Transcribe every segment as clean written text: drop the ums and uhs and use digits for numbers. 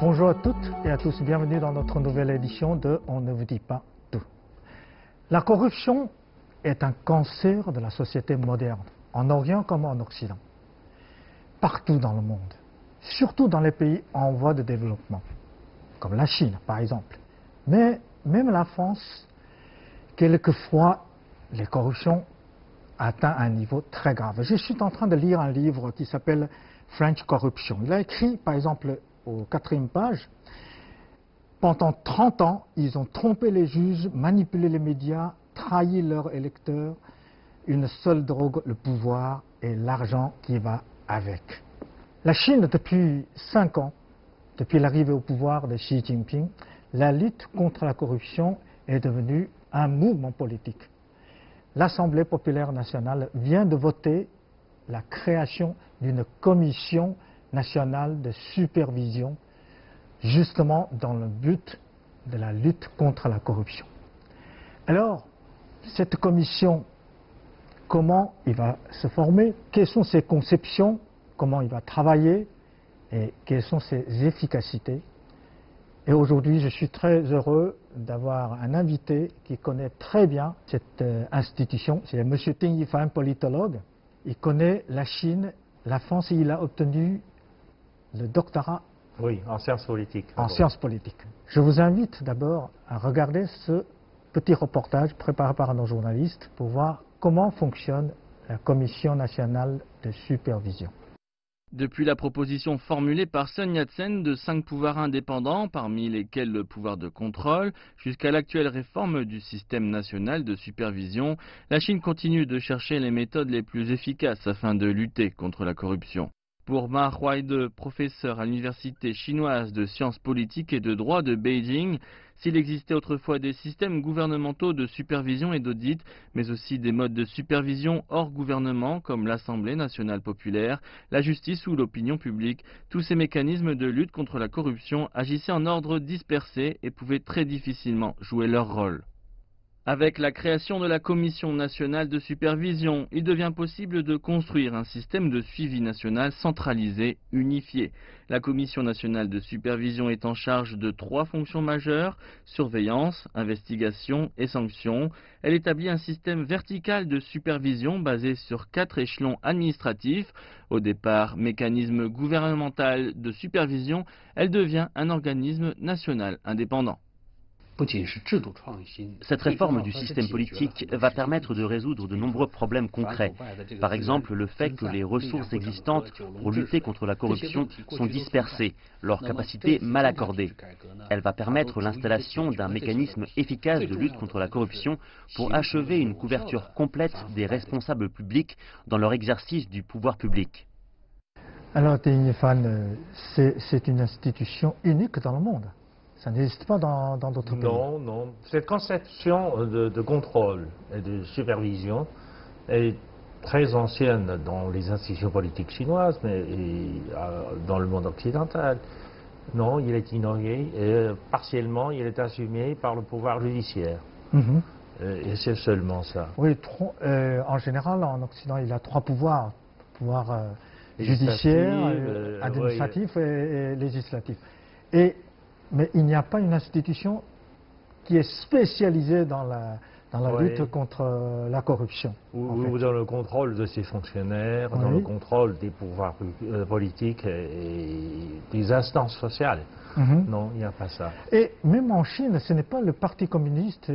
Bonjour à toutes et à tous, bienvenue dans notre nouvelle édition de On ne vous dit pas tout. La corruption est un cancer de la société moderne, en Orient comme en Occident. Partout dans le monde, surtout dans les pays en voie de développement, comme la Chine par exemple. Mais même la France, quelquefois, les corruptions atteignent un niveau très grave. Je suis en train de lire un livre qui s'appelle French Corruption. Il a écrit, par exemple, aux 4e page, pendant 30 ans, ils ont trompé les juges, manipulé les médias, trahi leurs électeurs. Une seule drogue, le pouvoir et l'argent qui va avec. La Chine, depuis 5 ans, depuis l'arrivée au pouvoir de Xi Jinping, la lutte contre la corruption est devenue un mouvement politique. L'Assemblée populaire nationale vient de voter la création d'une commission nationale de supervision, justement dans le but de la lutte contre la corruption. Alors, cette commission, comment il va se former, quelles sont ses conceptions, comment il va travailler et quelles sont ses efficacités. Et aujourd'hui, je suis très heureux d'avoir un invité qui connaît très bien cette institution. C'est M. Ding Yifan, politologue. Il connaît la Chine, la France et il a obtenu le doctorat en sciences politiques. En sciences politiques. Je vous invite d'abord à regarder ce petit reportage préparé par nos journalistes pour voir comment fonctionne la Commission nationale de supervision. Depuis la proposition formulée par Sun Yat-sen de 5 pouvoirs indépendants, parmi lesquels le pouvoir de contrôle, jusqu'à l'actuelle réforme du système national de supervision, la Chine continue de chercher les méthodes les plus efficaces afin de lutter contre la corruption. Pour Ma Huaide, professeur à l'université chinoise de sciences politiques et de droit de Beijing, s'il existait autrefois des systèmes gouvernementaux de supervision et d'audit, mais aussi des modes de supervision hors gouvernement comme l'Assemblée nationale populaire, la justice ou l'opinion publique, tous ces mécanismes de lutte contre la corruption agissaient en ordre dispersé et pouvaient très difficilement jouer leur rôle. Avec la création de la Commission nationale de supervision, il devient possible de construire un système de suivi national centralisé, unifié. La Commission nationale de supervision est en charge de 3 fonctions majeures, surveillance, investigation et sanctions. Elle établit un système vertical de supervision basé sur 4 échelons administratifs. Au départ, mécanisme gouvernemental de supervision, elle devient un organisme national indépendant. Cette réforme du système politique va permettre de résoudre de nombreux problèmes concrets. Par exemple, le fait que les ressources existantes pour lutter contre la corruption sont dispersées, leurs capacités mal accordées. Elle va permettre l'installation d'un mécanisme efficace de lutte contre la corruption pour achever une couverture complète des responsables publics dans leur exercice du pouvoir public. Alors, Ding Yifan, c'est une institution unique dans le monde. Ça n'existe pas dans d'autres pays. Non. Cette conception de contrôle et de supervision est très ancienne dans les institutions politiques chinoises, mais dans le monde occidental. Non, il est ignoré et partiellement il est assumé par le pouvoir judiciaire. Et c'est seulement ça. Oui, en général, en Occident, il y a 3 pouvoirs. Pouvoir judiciaire, administratif et législatif. Mais il n'y a pas une institution qui est spécialisée dans la lutte contre la corruption. Ou dans le contrôle de ses fonctionnaires, dans le contrôle des pouvoirs politiques et des instances sociales. Non, il n'y a pas ça. Et même en Chine, ce n'est pas le Parti communiste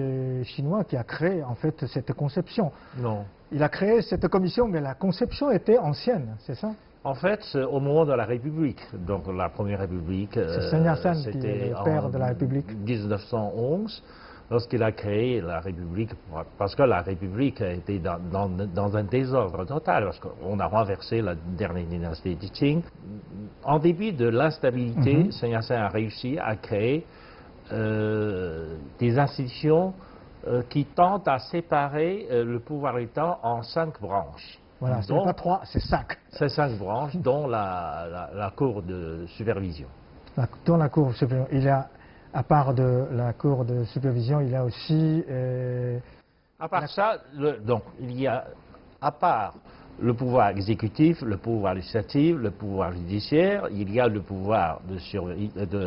chinois qui a créé en fait cette conception. Non. Il a créé cette commission, mais la conception était ancienne, c'est ça? En fait, au moment de la République, donc la Première République, c'est Sun Yat-sen qui est le père de la République. 1911, lorsqu'il a créé la République, parce que la République était dans un désordre total, parce qu'on a renversé la dernière dynastie de Qing. En dépit de l'instabilité, Sun Yat-sen a réussi à créer des institutions qui tentent à séparer le pouvoir d'État en 5 branches. Voilà, ce n'est pas 3, c'est 5. C'est 5 branches, dont la Cour de supervision. Dans la Cour de supervision, il y a, à part de la Cour de supervision, il y a aussi... à part ça, donc, il y a, à part le pouvoir exécutif, le pouvoir législatif, le pouvoir judiciaire, il y a le pouvoir de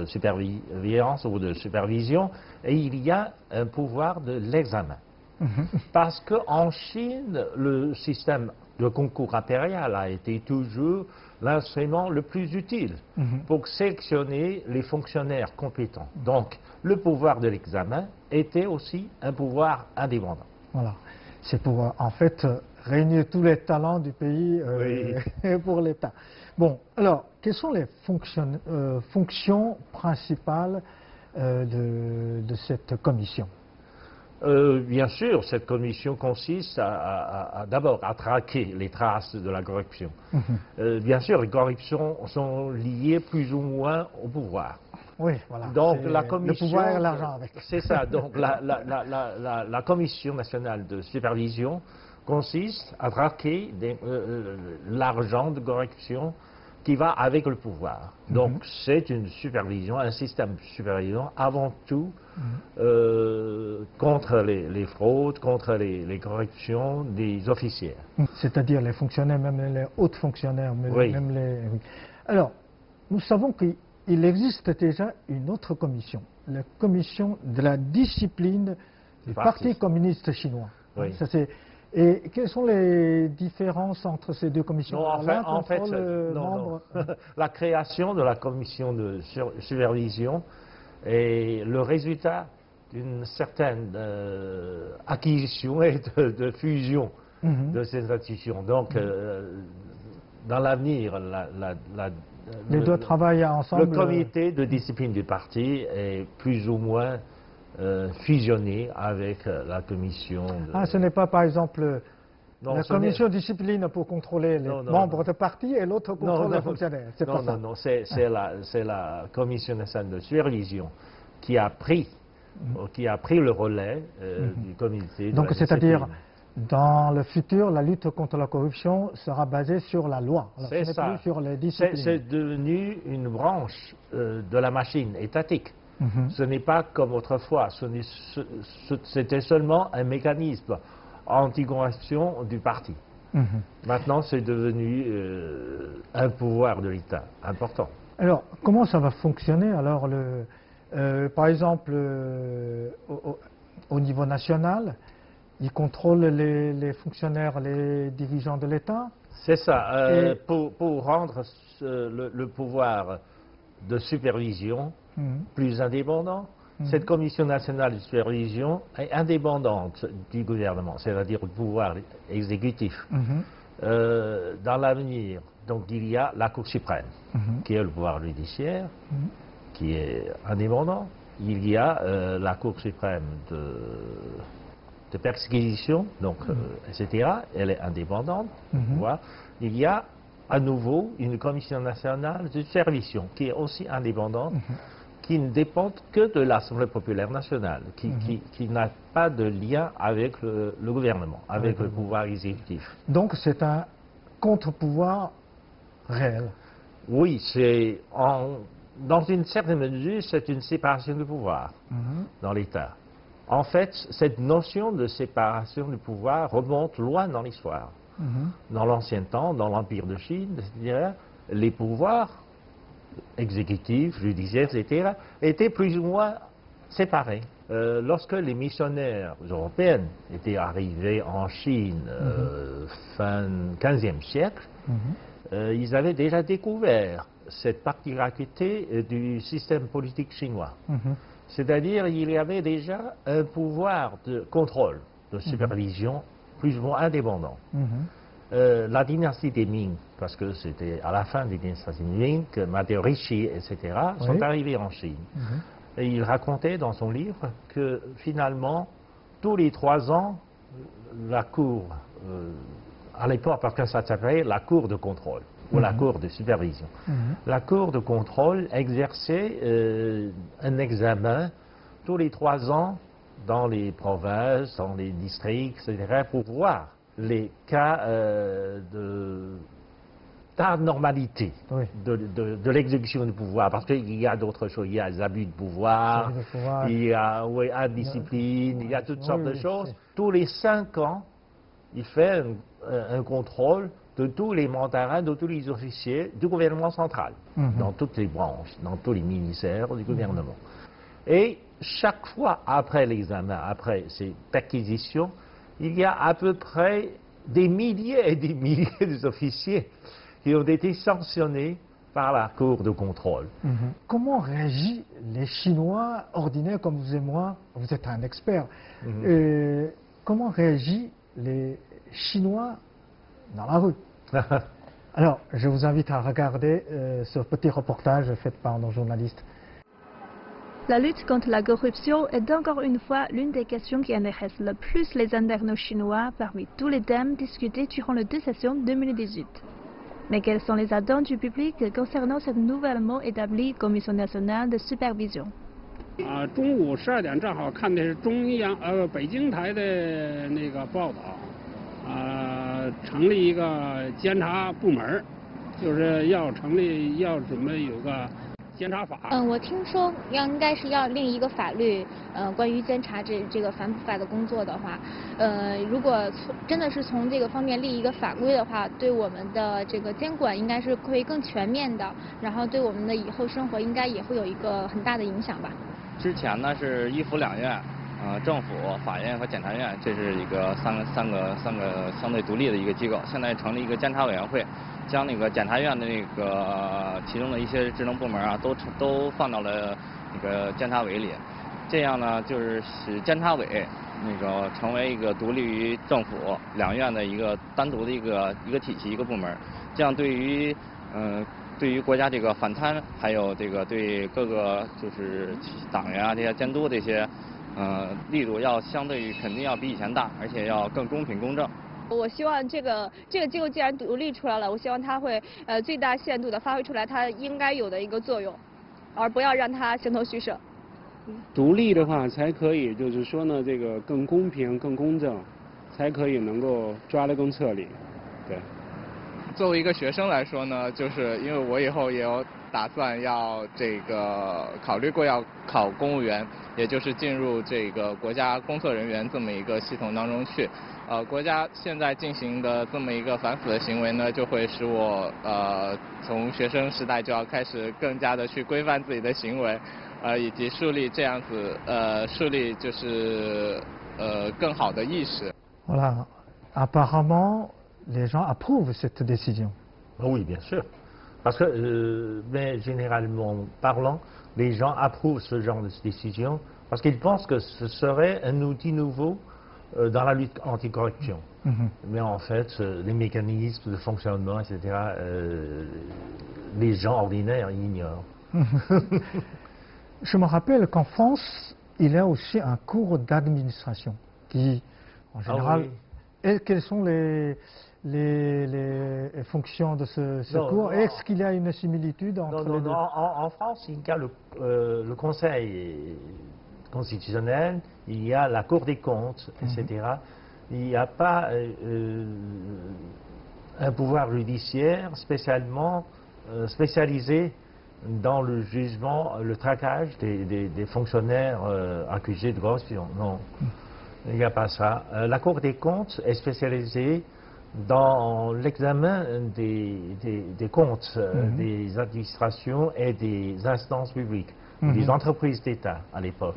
surveillance ou de supervision, et il y a un pouvoir de l'examen. Parce qu'en Chine, le système de concours impérial a été toujours l'instrument le plus utile pour sélectionner les fonctionnaires compétents. Donc, le pouvoir de l'examen était aussi un pouvoir indépendant. Voilà. C'est pour, en fait, réunir tous les talents du pays pour l'État. Bon, alors, quelles sont les fonctions principales de cette commission? Bien sûr, cette commission consiste d'abord à traquer les traces de la corruption. Bien sûr, les corruptions sont liées plus ou moins au pouvoir. Oui, voilà. Donc la commission, le pouvoir et l'argent avec. C'est ça. Donc la commission nationale de supervision consiste à traquer l'argent de corruption qui va avec le pouvoir. Donc c'est une supervision, un système de supervision avant tout contre les fraudes, contre les corruptions des officiers. C'est-à-dire les fonctionnaires, même les hauts fonctionnaires, même les... Oui. Alors, nous savons qu'il existe déjà une autre commission, la commission de la discipline du Parti communiste chinois. Oui. Ça, et quelles sont les différences entre ces deux commissions? Non, en fait, la création de la commission de supervision est le résultat d'une certaine acquisition et de fusion de ces institutions. Donc, dans l'avenir, les deux travaillent ensemble. Le comité de discipline du parti est plus ou moins fusionné avec la commission. Ce n'est pas par exemple la commission de discipline pour contrôler les membres de parti et l'autre contrôle les fonctionnaires. Non, c'est la commission nationale de supervision qui a pris le relais du comité. Donc c'est-à-dire, dans le futur, la lutte contre la corruption sera basée sur la loi. C'est ça. Plus sur les disciplines. C'est devenu une branche de la machine étatique. Ce n'est pas comme autrefois, c'était seulement un mécanisme anti-corruption du parti. Maintenant, c'est devenu un pouvoir de l'État important. Alors, comment ça va fonctionner? Alors, par exemple, au niveau national, ils contrôlent les fonctionnaires, les dirigeants de l'État? C'est ça. Pour rendre le pouvoir de supervision plus indépendant, cette commission nationale de supervision est indépendante du gouvernement, c'est-à-dire le pouvoir exécutif. Dans l'avenir, donc il y a la Cour suprême, qui est le pouvoir judiciaire, qui est indépendant. Il y a la Cour suprême de perquisition, donc, etc. Elle est indépendante. Il y a à nouveau une commission nationale de supervision qui est aussi indépendante, qui ne dépend que de l'Assemblée populaire nationale, qui n'a pas de lien avec le gouvernement, avec le pouvoir exécutif. Donc c'est un contre-pouvoir réel. Oui, dans une certaine mesure, c'est une séparation du pouvoir dans l'État. En fait, cette notion de séparation du pouvoir remonte loin dans l'histoire. Dans l'ancien temps, dans l'Empire de Chine, c'est-à-dire les pouvoirs exécutifs, judiciaires, etc., étaient plus ou moins séparés. Lorsque les missionnaires européens étaient arrivés en Chine fin 15e siècle, ils avaient déjà découvert cette particularité du système politique chinois. C'est-à-dire qu'il y avait déjà un pouvoir de contrôle, de supervision plus ou moins indépendant. La dynastie des Ming, parce que c'était à la fin de la dynastie Ming que Mateo Ricci, etc., sont arrivés en Chine. Et il racontait dans son livre que finalement, tous les 3 ans, la cour, à l'époque, parce que ça s'appelait la cour de contrôle, ou la cour de supervision. La cour de contrôle exerçait un examen tous les 3 ans dans les provinces, dans les districts, etc., pour voir les cas d'anormalité de l'exécution du pouvoir. Parce qu'il y a d'autres choses, il y a les abus de pouvoir, il y a indiscipline, il y a toutes sortes de choses. Tous les 5 ans, il fait un contrôle de tous les mandarins, de tous les officiers du gouvernement central, dans toutes les branches, dans tous les ministères du gouvernement. Et chaque fois après l'examen, après cette acquisition, il y a à peu près des milliers et des milliers d'officiers qui ont été sanctionnés par la Cour de contrôle. Comment réagissent les Chinois ordinaires comme vous et moi? Vous êtes un expert. Comment réagissent les Chinois dans la rue? Alors, je vous invite à regarder ce petit reportage fait par nos journalistes. La lutte contre la corruption est encore une fois l'une des questions qui intéressent le plus les internautes chinois parmi tous les thèmes discutés durant les 2 sessions 2018. Mais quelles sont les attentes du public concernant cette nouvellement établie Commission nationale de supervision? 中午12点正好看的是北京台的那个报道，成立一个监察部门，就是要准备有个监察法。我听说应该是要另一个法律，关于监察这个反腐败的工作的话，如果真的是从这个方面立一个法规的话，对我们的这个监管应该是会更全面的，然后对我们的以后生活应该也会有一个很大的影响吧。之前呢是一府两院，政府、法院和检察院，这是一个三个相对独立的一个机构。现在成立一个监察委员会，将那个检察院的那个其中的一些职能部门啊，都放到了那个监察委里。这样呢，就是使监察委那个成为一个独立于政府两院的一个单独的一个体系一个部门。这样对于国家这个反贪，还有这个对各个就是党员啊这些监督这些，力度要相对于肯定要比以前大，而且要更公平公正。我希望这个机构既然独立出来了，我希望它会最大限度的发挥出来它应该有的一个作用，而不要让它形同虚设。独立的话才可以，就是说呢，这个更公平、更公正，才可以能够抓得更彻底。对。作为一个学生来说呢，就是因为我以后也有打算要考虑过要考公务员，也就是进入这个国家工作人员这么一个系统当中去。国家现在进行的这么一个反腐的行为呢，就会使我从学生时代就要开始更加的去规范自己的行为，以及树立这样子树立就是更好的意识。Voilà. Apparemment, les gens approuvent cette décision. Oui, bien sûr. Parce que, mais généralement parlant, les gens approuvent ce genre de décision parce qu'ils pensent que ce serait un outil nouveau dans la lutte anticorruption. Mais en fait, les mécanismes de fonctionnement, etc., les gens ordinaires ignorent. Je me rappelle qu'en France, il y a aussi un cours d'administration qui, en général, et quelles sont les fonctions de ce cours? Est-ce qu'il y a une similitude entre les deux? En France, il y a le Conseil constitutionnel, il y a la Cour des comptes, etc. Il n'y a pas un pouvoir judiciaire spécialisé dans le jugement, le traquage des fonctionnaires accusés de corruption. Non, il n'y a pas ça. La Cour des comptes est spécialisée dans l'examen des comptes des administrations et des instances publiques, des entreprises d'État à l'époque.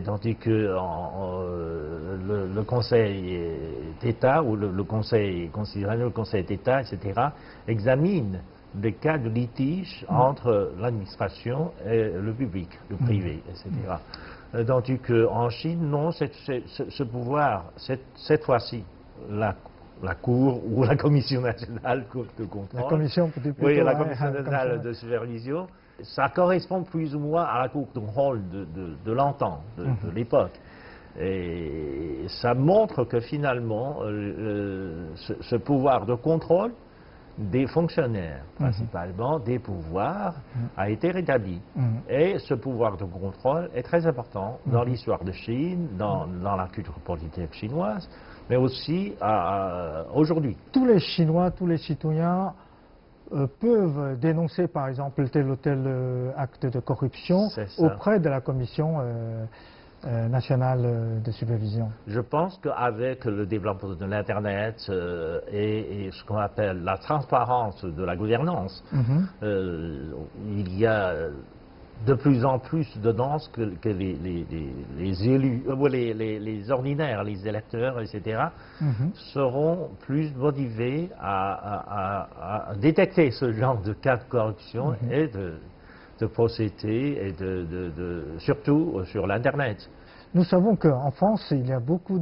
Tandis que le Conseil d'État ou le Conseil constitutionnel, le Conseil d'État, etc., examine des cas de litige entre l'administration et le public, le privé, etc. Tandis qu'en Chine, non, ce pouvoir, cette fois-ci, la Cour ou la Commission nationale de contrôle, la Commission nationale de supervision, ça correspond plus ou moins à la Cour de contrôle de l'antan, de l'époque. Et ça montre que finalement, ce pouvoir de contrôle des fonctionnaires, principalement des pouvoirs, a été rétabli. Et ce pouvoir de contrôle est très important dans l'histoire de Chine, dans la culture politique chinoise, mais aussi aujourd'hui. Tous les Chinois, tous les citoyens peuvent dénoncer par exemple tel ou tel acte de corruption auprès de la Commission national de supervision? Je pense qu'avec le développement de l'Internet et ce qu'on appelle la transparence de la gouvernance, il y a de plus en plus de danse que les élus, les ordinaires, les électeurs, etc., seront plus motivés à détecter ce genre de cas de corruption et de procéder, et surtout sur l'Internet. Nous savons qu'en France, il y a beaucoup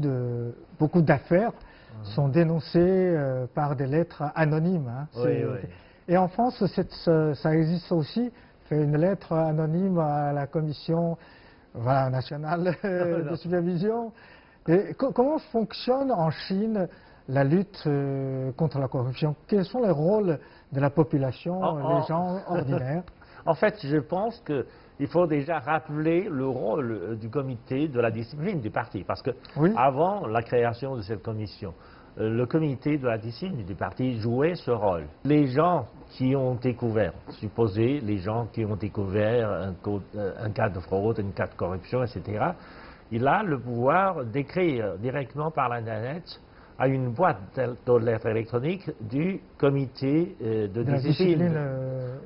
d'affaires sont dénoncées par des lettres anonymes. Hein. Oui, oui. Et en France, ça existe aussi. Fait une lettre anonyme à la commission nationale de supervision. Et comment fonctionne en Chine la lutte contre la corruption? Quels sont les rôles de la population, les gens ordinaires? En fait, je pense qu'il faut déjà rappeler le rôle du comité de la discipline du parti, parce que avant la création de cette commission, le comité de la discipline du parti jouait ce rôle. Les gens qui ont découvert, supposez les gens qui ont découvert un cas de fraude, un cas de corruption, etc., il a le pouvoir d'écrire directement par l'Internet à une boîte de lettres électroniques du comité de discipline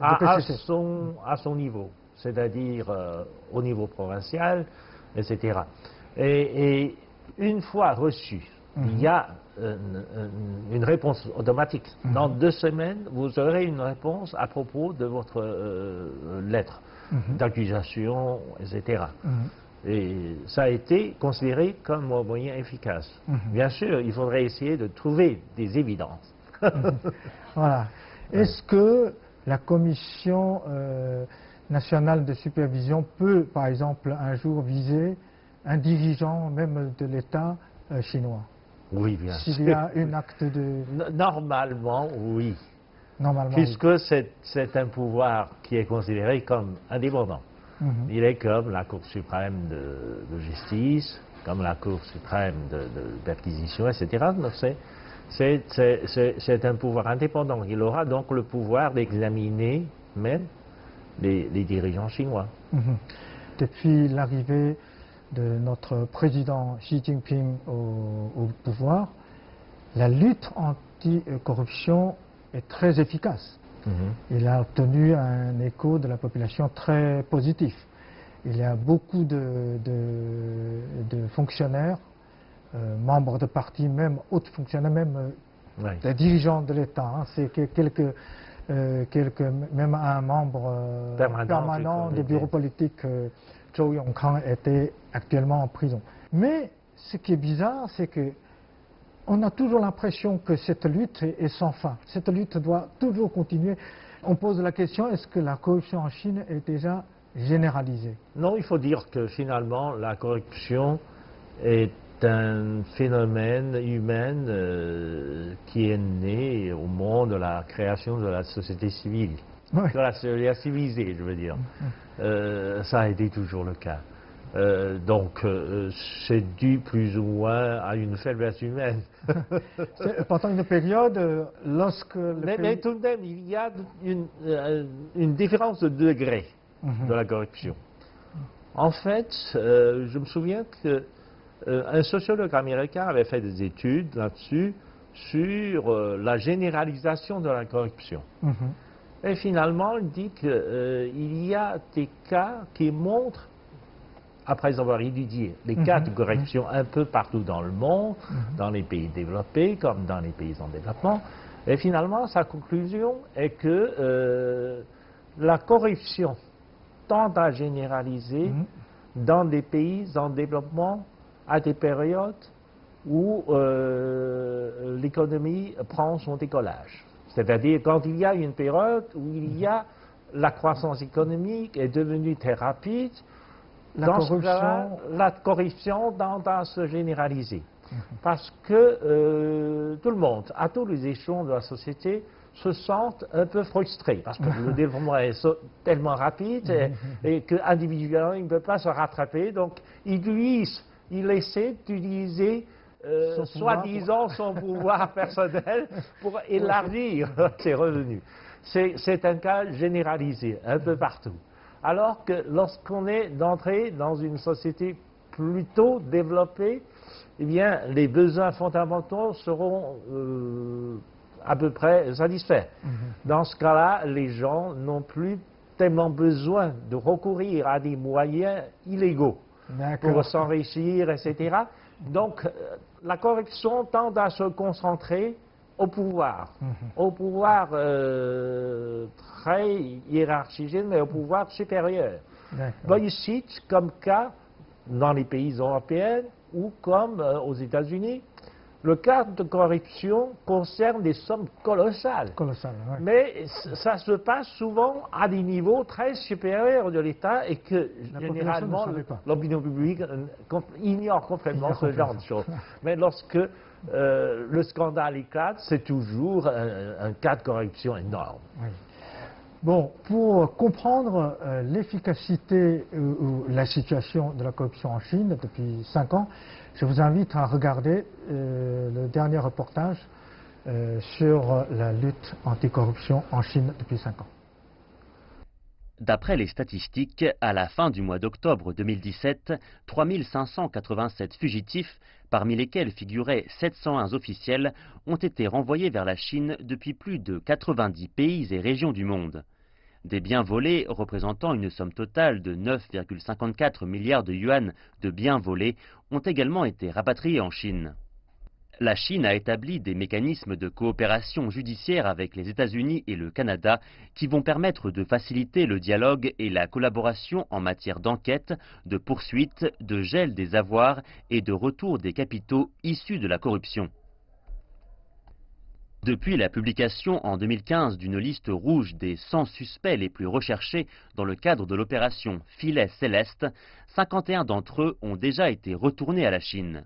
à son niveau, c'est-à-dire au niveau provincial, etc. Et une fois reçu, il y a une réponse automatique. Dans 2 semaines, vous aurez une réponse à propos de votre lettre d'accusation, etc. Et ça a été considéré comme un moyen efficace. Bien sûr, il faudrait essayer de trouver des évidences. Voilà. Est-ce que la Commission nationale de supervision peut, par exemple, un jour viser un dirigeant même de l'État chinois? Oui, bien sûr. S'il y a un acte de... Normalement, oui. Normalement, puisque c'est un pouvoir qui est considéré comme indépendant. Il est comme la Cour suprême de justice, comme la Cour suprême d'acquisition, etc. Donc c'est un pouvoir indépendant. Il aura donc le pouvoir d'examiner même les dirigeants chinois. Depuis l'arrivée de notre président Xi Jinping au pouvoir, la lutte anti-corruption est très efficace. Il a obtenu un écho de la population très positif. Il y a beaucoup de fonctionnaires, membres de partis, même hauts fonctionnaires, même des dirigeants de l'État. Hein. C'est même un membre permanent du bureau politique, Zhou Yongkang, était actuellement en prison. Mais ce qui est bizarre, c'est que on a toujours l'impression que cette lutte est sans fin. Cette lutte doit toujours continuer. On pose la question, est-ce que la corruption en Chine est déjà généralisée? Non, il faut dire que finalement, la corruption est un phénomène humain qui est né au moment de la création de la société civile. De la société civilisée, je veux dire. Ça a été toujours le cas. Donc, c'est dû plus ou moins à une faiblesse humaine. Pendant une période, lorsque... Mais tout de même, il y a une différence de degré de la corruption. En fait, je me souviens qu'un sociologue américain avait fait des études là-dessus, sur la généralisation de la corruption. Et finalement, il dit qu'il y a des cas qui montrent, après avoir étudié les cas de corruption un peu partout dans le monde, dans les pays développés comme dans les pays en développement, et finalement sa conclusion est que la corruption tend à généraliser dans des pays en développement à des périodes où l'économie prend son décollage. C'est-à-dire quand il y a une période où il y a la croissance économique est devenue très rapide, la corruption tend à se généraliser. Parce que tout le monde, à tous les échelons de la société, se sentent un peu frustrés. Parce que le développement est tellement rapide et qu'individuellement, il ne peut pas se rattraper. Donc, il essaie d'utiliser soi-disant son pouvoir personnel pour élargir ses revenus. C'est un cas généralisé, un peu partout. Alors que lorsqu'on est d'entrée dans une société plutôt développé, eh bien, les besoins fondamentaux seront à peu près satisfaits. Dans ce cas-là, les gens n'ont plus tellement besoin de recourir à des moyens illégaux pour s'enrichir, etc. Donc, la corruption tend à se concentrer au pouvoir très hiérarchisé, mais au pouvoir supérieur. Ici, comme cas dans les pays européens ou comme aux États-Unis, le cas de corruption concerne des sommes colossales. Mais ça se passe souvent à des niveaux très supérieurs de l'État et que généralement l'opinion publique ignore complètement ce genre de choses. Mais lorsque le scandale éclate, c'est toujours un cas de corruption énorme. Bon, pour comprendre l'efficacité ou la situation de la corruption en Chine depuis 5 ans, je vous invite à regarder le dernier reportage sur la lutte anticorruption en Chine depuis 5 ans. D'après les statistiques, à la fin du mois d'octobre 2017, 3587 fugitifs, parmi lesquels figuraient 701 officiels, ont été renvoyés vers la Chine depuis plus de 90 pays et régions du monde. Des biens volés représentant une somme totale de 9,54 milliards de yuan de biens volés ont également été rapatriés en Chine. La Chine a établi des mécanismes de coopération judiciaire avec les États-Unis et le Canada qui vont permettre de faciliter le dialogue et la collaboration en matière d'enquête, de poursuite, de gel des avoirs et de retour des capitaux issus de la corruption. Depuis la publication en 2015 d'une liste rouge des 100 suspects les plus recherchés dans le cadre de l'opération Filet Céleste, 51 d'entre eux ont déjà été retournés à la Chine.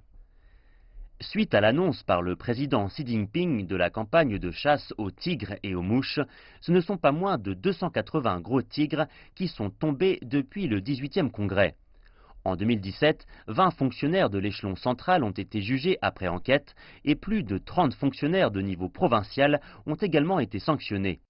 Suite à l'annonce par le président Xi Jinping de la campagne de chasse aux tigres et aux mouches, ce ne sont pas moins de 280 gros tigres qui sont tombés depuis le 18e congrès. En 2017, 20 fonctionnaires de l'échelon central ont été jugés après enquête et plus de 30 fonctionnaires de niveau provincial ont également été sanctionnés.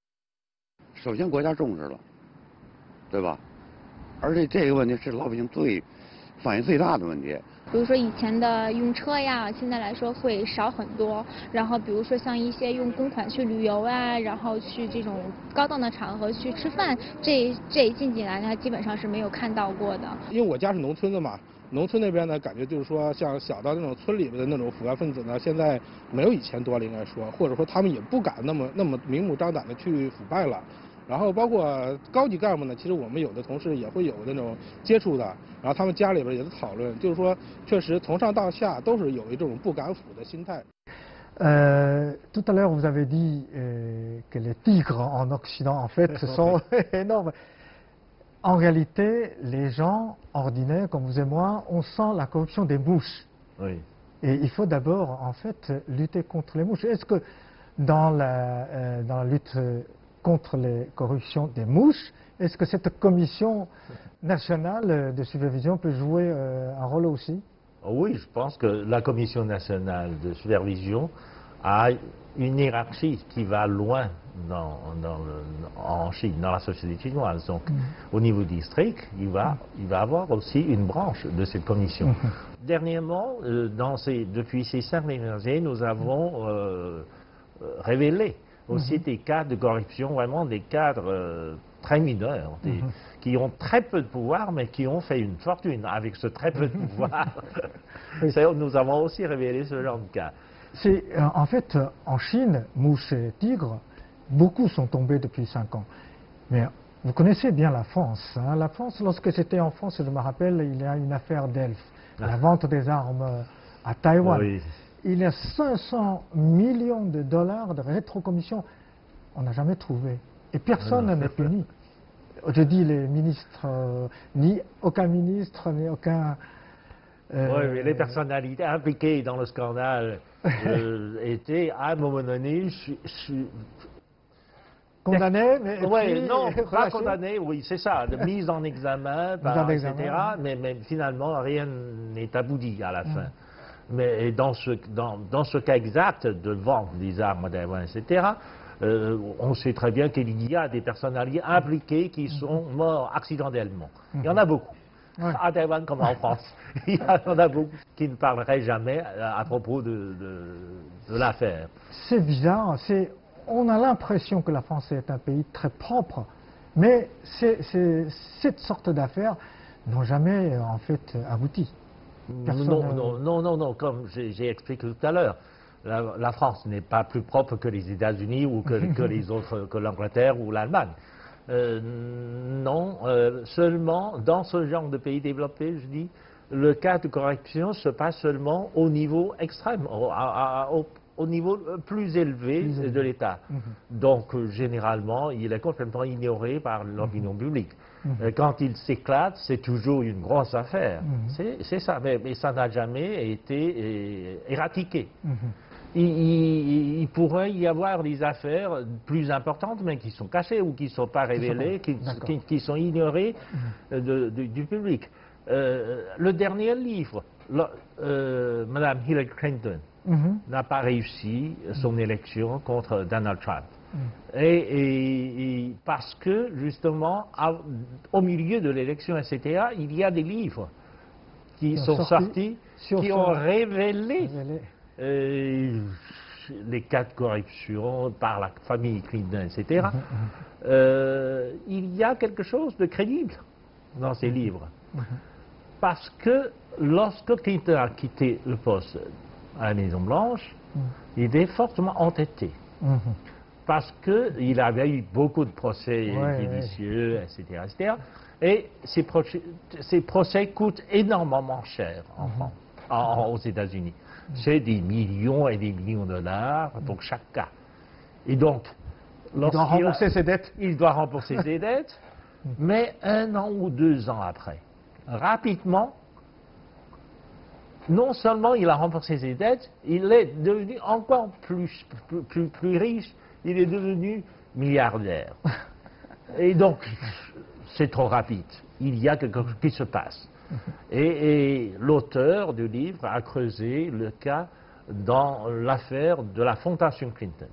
比如说以前的用车呀，现在来说会少很多。然后比如说像一些用公款去旅游啊，然后去这种高档的场合去吃饭，这近几年呢基本上是没有看到过的。因为我家是农村的嘛，农村那边呢，感觉就是说像小到那种村里边的那种腐败分子呢，现在没有以前多了，应该说，或者说他们也不敢那么明目张胆的去腐败了。 然后包括高级干部呢，其实我们有的同事也会有那种接触的，然后他们家里边也在讨论，就是说确实从上到下都是有一种不敢腐的心态。Tout à l'heure, vous avez dit que les tigres en Occident, en fait, sont énormes. En réalité, les gens ordinaires, comme vous et moi, on sent la corruption des mouches. Oui. Et il faut d'abord, en fait, lutter contre les mouches. Est-ce que dans la lutte contre les corruptions des mouches, est-ce que cette commission nationale de supervision peut jouer un rôle aussi? Oui, je pense que la commission nationale de supervision a une hiérarchie qui va loin en Chine, dans la société chinoise. Donc, au niveau district, il va avoir aussi une branche de cette commission. Dernièrement, depuis ces 5 dernières années, nous avons révélé aussi des cas de corruption, vraiment des cadres très mineurs, qui ont très peu de pouvoir, mais qui ont fait une fortune avec ce très peu de pouvoir. Nous avons aussi révélé ce genre de cas. En fait, en Chine, mouches et tigres, beaucoup sont tombés depuis 5 ans. Mais vous connaissez bien la France. Hein? La France, lorsque j'étais en France, je me rappelle, il y a une affaire d'Elf, la vente des armes à Taïwan. Oui. Il y a 500 millions de dollars de rétrocommission. On n'a jamais trouvé. Et personne n'est puni. Je dis les ministres, ni aucun ministre, ni aucun... Oui, mais les personnalités impliquées dans le scandale étaient, à un moment donné, condamnées, mais... Oui, non, pas condamnées, oui, c'est ça, mise en examen, etc. Mais finalement, rien n'est abouti à la fin. Mais dans ce cas exact de vente des armes à Taïwan, etc., on sait très bien qu'il y a des personnalités impliquées qui sont morts accidentellement. Il y en a beaucoup. à Taïwan comme en France. Il y en a beaucoup qui ne parleraient jamais à propos de l'affaire. C'est bizarre, on a l'impression que la France est un pays très propre, mais cette sorte d'affaires n'ont jamais en fait abouti. Non, comme j'ai expliqué tout à l'heure. La France n'est pas plus propre que les États-Unis ou que les autres, que l'Angleterre ou l'Allemagne. Non, seulement dans ce genre de pays développés, je dis, le cas de corruption se passe seulement au niveau extrême, au niveau plus élevé de l'État. Donc, généralement, il est complètement ignoré par l'opinion publique. Quand il s'éclate, c'est toujours une grosse affaire. C'est ça, mais ça n'a jamais été éradiqué. Il pourrait y avoir des affaires plus importantes, mais qui sont cachées ou qui ne sont pas révélées, qui sont ignorées du public. Le dernier livre, Mme Hillary Clinton n'a pas réussi son élection contre Donald Trump. Et parce que, justement, au milieu de l'élection, etc., il y a des livres qui sont sortis, qui ont révélé les cas de corruption par la famille Clinton, etc. Il y a quelque chose de crédible dans ces livres. Parce que lorsque Clinton a quitté le poste à la Maison-Blanche, il était fortement entêté. Parce qu'il avait eu beaucoup de procès judicieux, etc., etc. Et ces procès coûtent énormément cher en France, aux États-Unis. C'est des millions et des millions de dollars pour chaque cas. Et donc, il doit rembourser ses dettes. Il doit rembourser ses dettes, mais 1 an ou 2 ans après, rapidement, non seulement il a remboursé ses dettes, il est devenu encore plus riche, il est devenu milliardaire. Et donc, c'est trop rapide. Il y a quelque chose qui se passe. Et l'auteur du livre a creusé le cas dans l'affaire de la Fondation Clinton.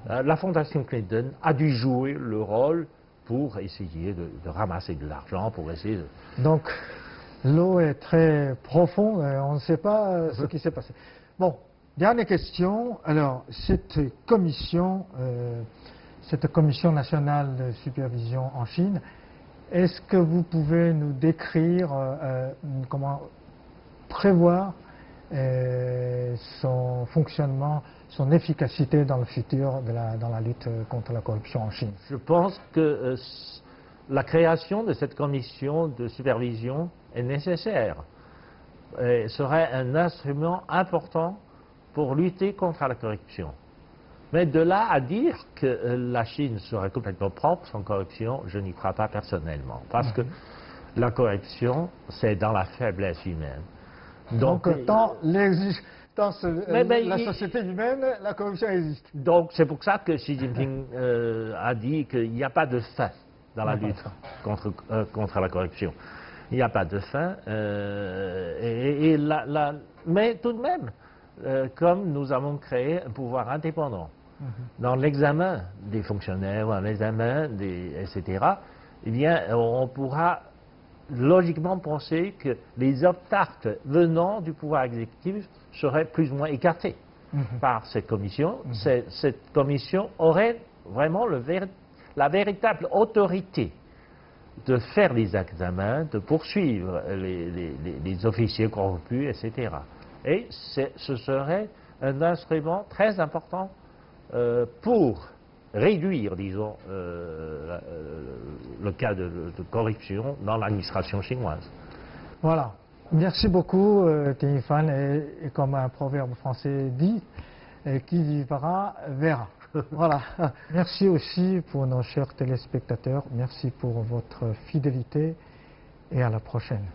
La Fondation Clinton a dû jouer le rôle pour essayer de ramasser de l'argent, pour essayer de... Donc, l'eau est très profonde, on ne sait pas ce qui s'est passé. Bon, dernière question. Alors, cette commission nationale de supervision en Chine, est-ce que vous pouvez nous décrire comment prévoir son fonctionnement, son efficacité dans le futur dans la lutte contre la corruption en Chine? Je pense que la création de cette commission de supervision est nécessaire et serait un instrument important pour lutter contre la corruption. Mais de là à dire que la Chine serait complètement propre sans corruption, je n'y crois pas personnellement. Parce que la corruption, c'est dans la faiblesse humaine. Donc dans la société humaine, la corruption existe. Donc c'est pour ça que Xi Jinping a dit qu'il n'y a pas de fin dans la lutte contre la corruption. Il n'y a pas de fin. Mais tout de même, comme nous avons créé un pouvoir indépendant, dans l'examen des fonctionnaires, dans l'examen etc., eh bien, on pourra logiquement penser que les obstacles venant du pouvoir exécutif seraient plus ou moins écartés par cette commission. Cette commission aurait vraiment la véritable autorité de faire les examens, de poursuivre les officiers corrompus, etc. Et ce serait un instrument très important pour réduire, disons, le cas de corruption dans l'administration chinoise. Voilà. Merci beaucoup, Ting Yifan. Et comme un proverbe français dit, qui vivra verra. Voilà. Merci aussi pour nos chers téléspectateurs. Merci pour votre fidélité et à la prochaine.